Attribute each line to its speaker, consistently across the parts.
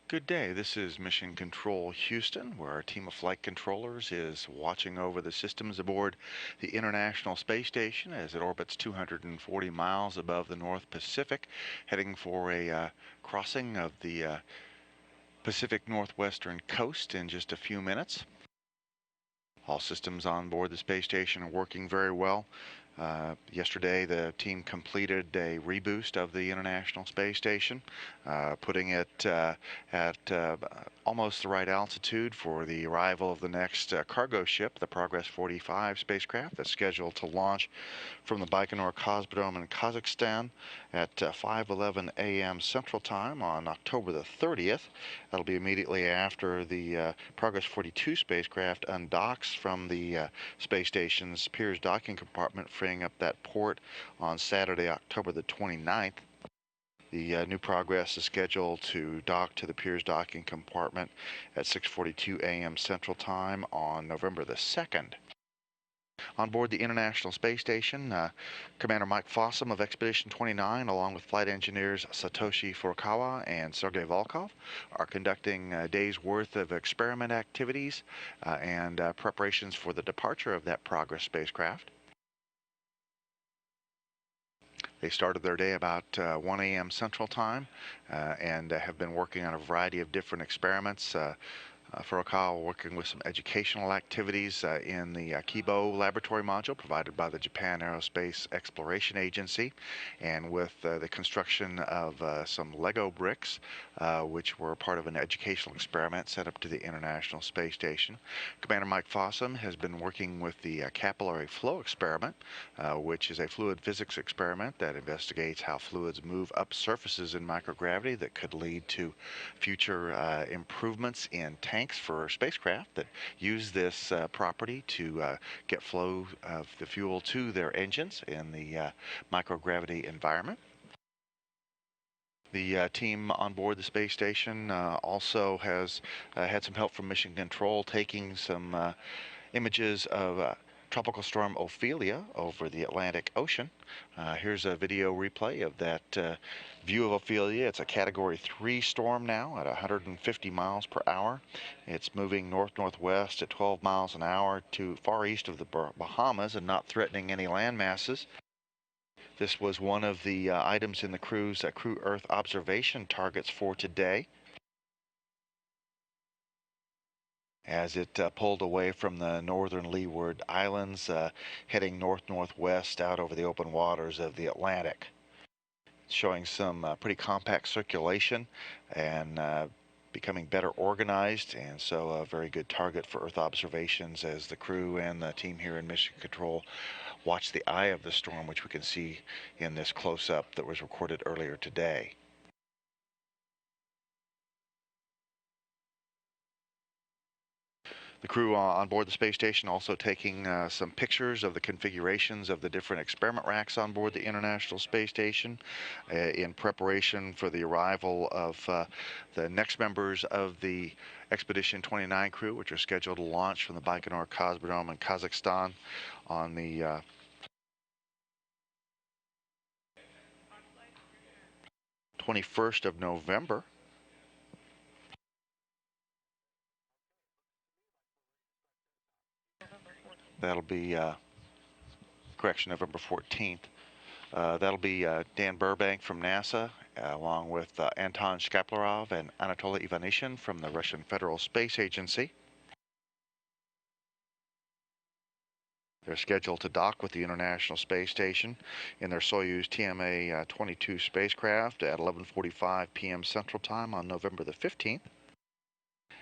Speaker 1: Good day. This is Mission Control Houston, where our team of flight controllers is watching over the systems aboard the International Space Station as it orbits 240 miles above the North Pacific, heading for a crossing of the Pacific Northwestern coast in just a few minutes. All systems on board the space station are working very well. Yesterday, the team completed a reboost of the International Space Station, putting it at almost the right altitude for the arrival of the next cargo ship, the Progress 45 spacecraft, that's scheduled to launch from the Baikonur Cosmodrome in Kazakhstan at 5:11 a.m. Central Time on October the 30th. That'll be immediately after the Progress 42 spacecraft undocks from the space station's Pirs docking compartment, freeing up that port on Saturday, October the 29th. The new Progress is scheduled to dock to the Pirs docking compartment at 6:42 a.m. Central Time on November the 2nd. On board the International Space Station, Commander Mike Fossum of Expedition 29, along with flight engineers Satoshi Furukawa and Sergei Volkov, are conducting a day's worth of experiment activities and preparations for the departure of that Progress spacecraft. They started their day about 1 a.m. Central Time and have been working on a variety of different experiments. Furukawa working with some educational activities in the Kibo laboratory module provided by the Japan Aerospace Exploration Agency, and with the construction of some Lego bricks, which were part of an educational experiment set up to the International Space Station. Commander Mike Fossum has been working with the capillary flow experiment, which is a fluid physics experiment that investigates how fluids move up surfaces in microgravity that could lead to future improvements in tanks for spacecraft that use this property to get flow of the fuel to their engines in the microgravity environment. The team on board the space station also has had some help from Mission Control, taking some images of Tropical Storm Ophelia over the Atlantic Ocean. Here's a video replay of that view of Ophelia. It's a Category 3 storm now at 150 miles per hour. It's moving north-northwest at 12 miles an hour to far east of the Bahamas and not threatening any land masses. This was one of the items in the crew's Crew Earth observation targets for today, as it pulled away from the northern Leeward Islands, heading north-northwest out over the open waters of the Atlantic. Showing some pretty compact circulation and becoming better organized, and so a very good target for Earth observations as the crew and the team here in Mission Control watch the eye of the storm, which we can see in this close-up that was recorded earlier today. The crew on board the space station also taking some pictures of the configurations of the different experiment racks on board the International Space Station in preparation for the arrival of the next members of the Expedition 29 crew, which are scheduled to launch from the Baikonur Cosmodrome in Kazakhstan on the 21st of November. That'll be, correction, November 14th. That'll be Dan Burbank from NASA, along with Anton Shkaplerov and Anatoly Ivanishin from the Russian Federal Space Agency. They're scheduled to dock with the International Space Station in their Soyuz TMA-22 spacecraft at 11:45 p.m. Central Time on November the 15th.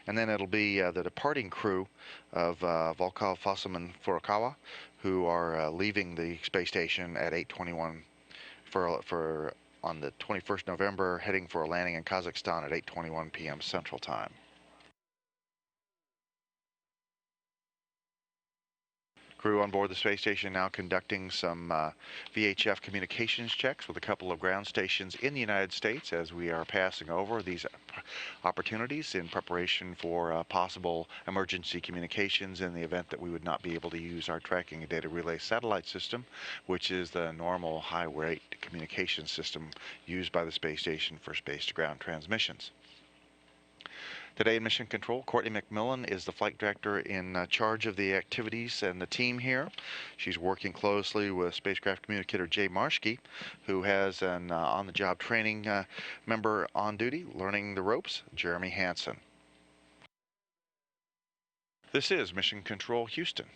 Speaker 1: And then it'll be the departing crew of Volkov, Fossum, and Furukawa, who are leaving the space station at 8:21 for on the 21st November, heading for a landing in Kazakhstan at 8:21 p.m. Central Time. Crew on board the space station now conducting some VHF communications checks with a couple of ground stations in the United States as we are passing over these opportunities in preparation for possible emergency communications in the event that we would not be able to use our tracking and data relay satellite system, which is the normal high rate communication system used by the space station for space to ground transmissions. Today in Mission Control, Courtney McMillan is the flight director in charge of the activities and the team here. She's working closely with spacecraft communicator Jay Marschke, who has an on-the-job training member on duty, learning the ropes, Jeremy Hansen. This is Mission Control Houston.